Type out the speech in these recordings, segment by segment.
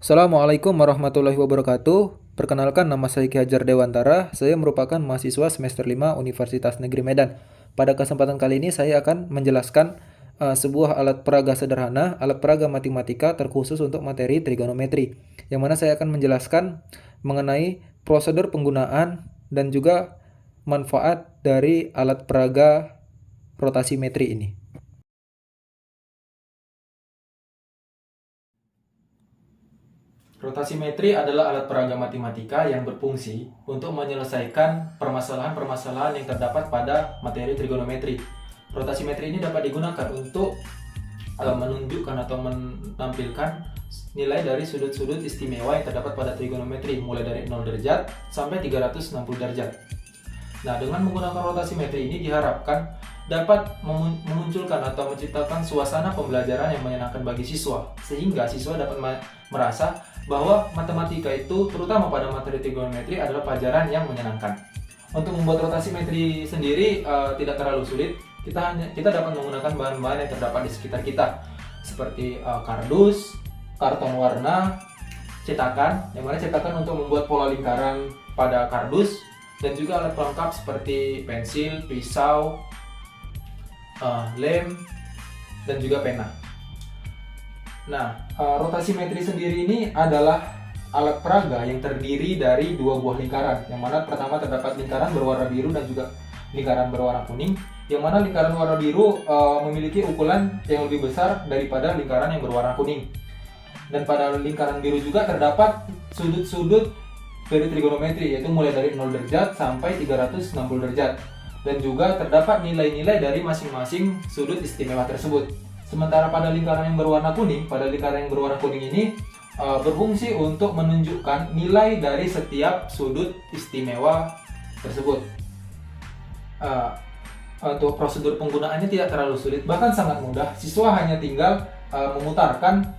Assalamualaikum warahmatullahi wabarakatuh. Perkenalkan, nama saya Ki Hajar Dewantara. Saya merupakan mahasiswa semester 5 Universitas Negeri Medan. Pada kesempatan kali ini saya akan menjelaskan sebuah alat peraga sederhana, alat peraga matematika terkhusus untuk materi trigonometri, yang mana saya akan menjelaskan mengenai prosedur penggunaan dan juga manfaat dari alat peraga rotasi metri ini. Rotasimetri adalah alat peraga matematika yang berfungsi untuk menyelesaikan permasalahan-permasalahan yang terdapat pada materi trigonometri. Rotasimetri ini dapat digunakan untuk menunjukkan atau menampilkan nilai dari sudut-sudut istimewa yang terdapat pada trigonometri, mulai dari 0 derajat sampai 360 derajat. Nah, dengan menggunakan rotasimetri ini diharapkan dapat memunculkan atau menciptakan suasana pembelajaran yang menyenangkan bagi siswa, sehingga siswa dapat merasa bahwa matematika itu, terutama pada materi trigonometri, adalah pelajaran yang menyenangkan. Untuk membuat rotasimetri sendiri tidak terlalu sulit. Kita dapat menggunakan bahan-bahan yang terdapat di sekitar kita, seperti kardus, karton warna, cetakan, yang mana cetakan untuk membuat pola lingkaran pada kardus, dan juga alat pelengkap seperti pensil, pisau, lem, dan juga pena. Nah, rotasimetri sendiri ini adalah alat peraga yang terdiri dari dua buah lingkaran, yang mana pertama terdapat lingkaran berwarna biru dan juga lingkaran berwarna kuning, yang mana lingkaran warna biru memiliki ukuran yang lebih besar daripada lingkaran yang berwarna kuning. Dan pada lingkaran biru juga terdapat sudut-sudut dari trigonometri, yaitu mulai dari 0 derajat sampai 360 derajat. Dan juga terdapat nilai-nilai dari masing-masing sudut istimewa tersebut. Sementara pada lingkaran yang berwarna kuning, ini berfungsi untuk menunjukkan nilai dari setiap sudut istimewa tersebut. Untuk prosedur penggunaannya tidak terlalu sulit, bahkan sangat mudah. Siswa hanya tinggal memutarkan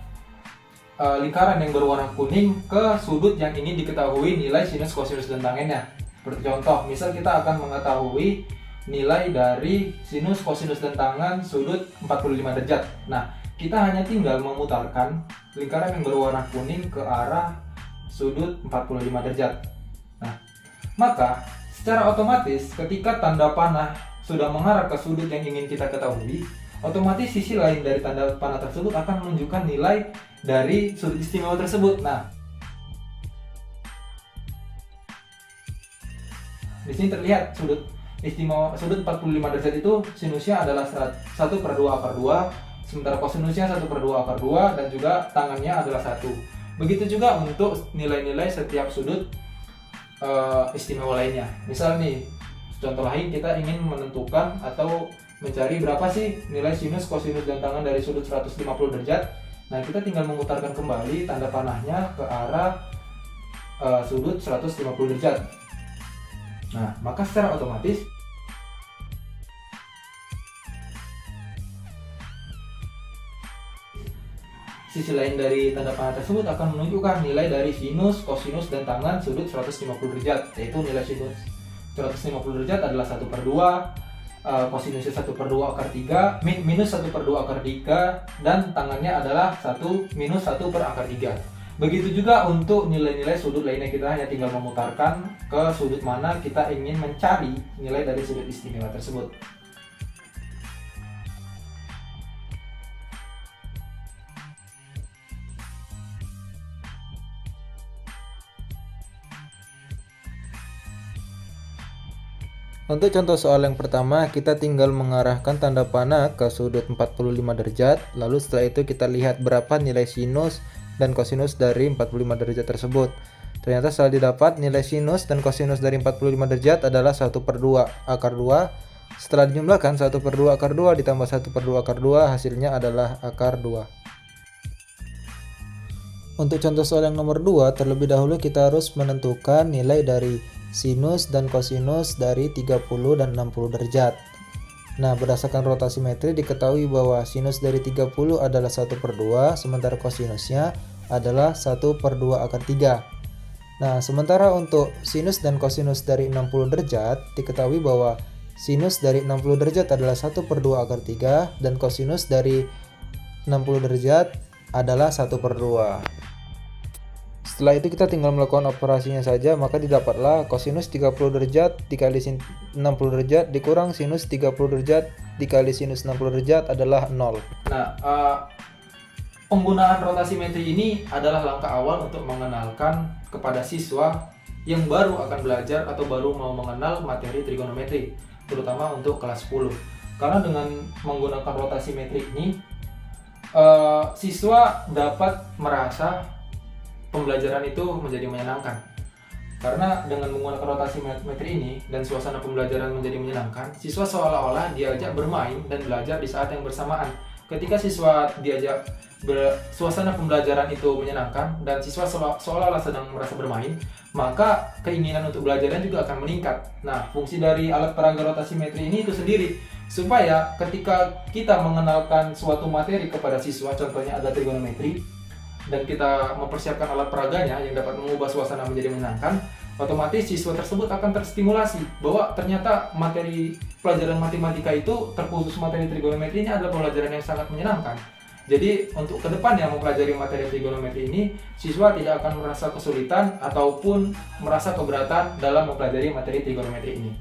lingkaran yang berwarna kuning ke sudut yang ingin diketahui nilai sinus, kosinus, dan tangennya. Seperti contoh, misal kita akan mengetahui nilai dari sinus, kosinus, dan tangen sudut 45 derajat. Nah, kita hanya tinggal memutarkan lingkaran yang berwarna kuning ke arah sudut 45 derajat. Nah, maka secara otomatis ketika tanda panah sudah mengarah ke sudut yang ingin kita ketahui, otomatis sisi lain dari tanda panah tersebut akan menunjukkan nilai dari sudut istimewa tersebut. Nah, di sini terlihat sudut 45 derajat itu sinusnya adalah 1/2 akar 2, sementara kosinusnya 1/2 akar 2, dan juga tangannya adalah 1. Begitu juga untuk nilai-nilai setiap sudut istimewa lainnya. Misal nih, contoh lain, kita ingin menentukan atau mencari berapa sih nilai sinus, kosinus, dan tangen dari sudut 150 derajat. Nah, kita tinggal memutarkan kembali tanda panahnya ke arah sudut 150 derajat. Nah, maka secara otomatis sisi lain dari tanda panah tersebut akan menunjukkan nilai dari sinus, kosinus, dan tangen sudut 150 derajat, yaitu nilai sinus 150 derajat adalah 1/2, kosinusnya 1/2 akar 3, minus 1/2 akar 3, dan tangannya adalah 1 minus 1/akar 3. Begitu juga untuk nilai-nilai sudut lainnya, kita hanya tinggal memutarkan ke sudut mana kita ingin mencari nilai dari sudut istimewa tersebut. Untuk contoh soal yang pertama, kita tinggal mengarahkan tanda panah ke sudut 45 derajat, lalu setelah itu kita lihat berapa nilai sinus dan kosinus dari 45 derajat tersebut. Ternyata setelah didapat, nilai sinus dan kosinus dari 45 derajat adalah 1/2 akar 2. Setelah dijumlahkan, 1/2 akar 2 ditambah 1/2 akar 2, hasilnya adalah akar 2. Untuk contoh soal yang nomor 2, terlebih dahulu kita harus menentukan nilai dari sinus dan kosinus dari 30 dan 60 derajat. Nah, berdasarkan rotasimetri diketahui bahwa sinus dari 30 adalah 1/2, sementara kosinusnya adalah 1/2 akar 3. Nah, sementara untuk sinus dan kosinus dari 60 derajat diketahui bahwa sinus dari 60 derajat adalah 1/2 akar 3 dan kosinus dari 60 derajat adalah 1/2. Setelah itu kita tinggal melakukan operasinya saja, maka didapatlah kosinus 30 derajat dikali 60 derajat dikurang sinus 30 derajat dikali sinus 60 derajat adalah 0. Nah, penggunaan rotasimetri ini adalah langkah awal untuk mengenalkan kepada siswa yang baru akan belajar atau baru mau mengenal materi trigonometri, terutama untuk kelas 10. Karena dengan menggunakan rotasimetri ini, siswa dapat merasa pembelajaran itu menjadi menyenangkan. Karena dengan menggunakan rotasimetri ini dan suasana pembelajaran menjadi menyenangkan, siswa seolah-olah diajak bermain dan belajar di saat yang bersamaan. Ketika siswa diajak suasana pembelajaran itu menyenangkan dan siswa seolah-olah sedang merasa bermain, maka keinginan untuk belajarnya juga akan meningkat. Nah, fungsi dari alat peraga rotasimetri ini itu sendiri supaya ketika kita mengenalkan suatu materi kepada siswa, contohnya ada trigonometri, dan kita mempersiapkan alat peraganya yang dapat mengubah suasana menjadi menyenangkan, otomatis siswa tersebut akan terstimulasi bahwa ternyata materi pelajaran matematika itu, terkhusus materi trigonometri ini adalah pelajaran yang sangat menyenangkan. Jadi untuk kedepannya mempelajari materi trigonometri ini, siswa tidak akan merasa kesulitan ataupun merasa keberatan dalam mempelajari materi trigonometri ini.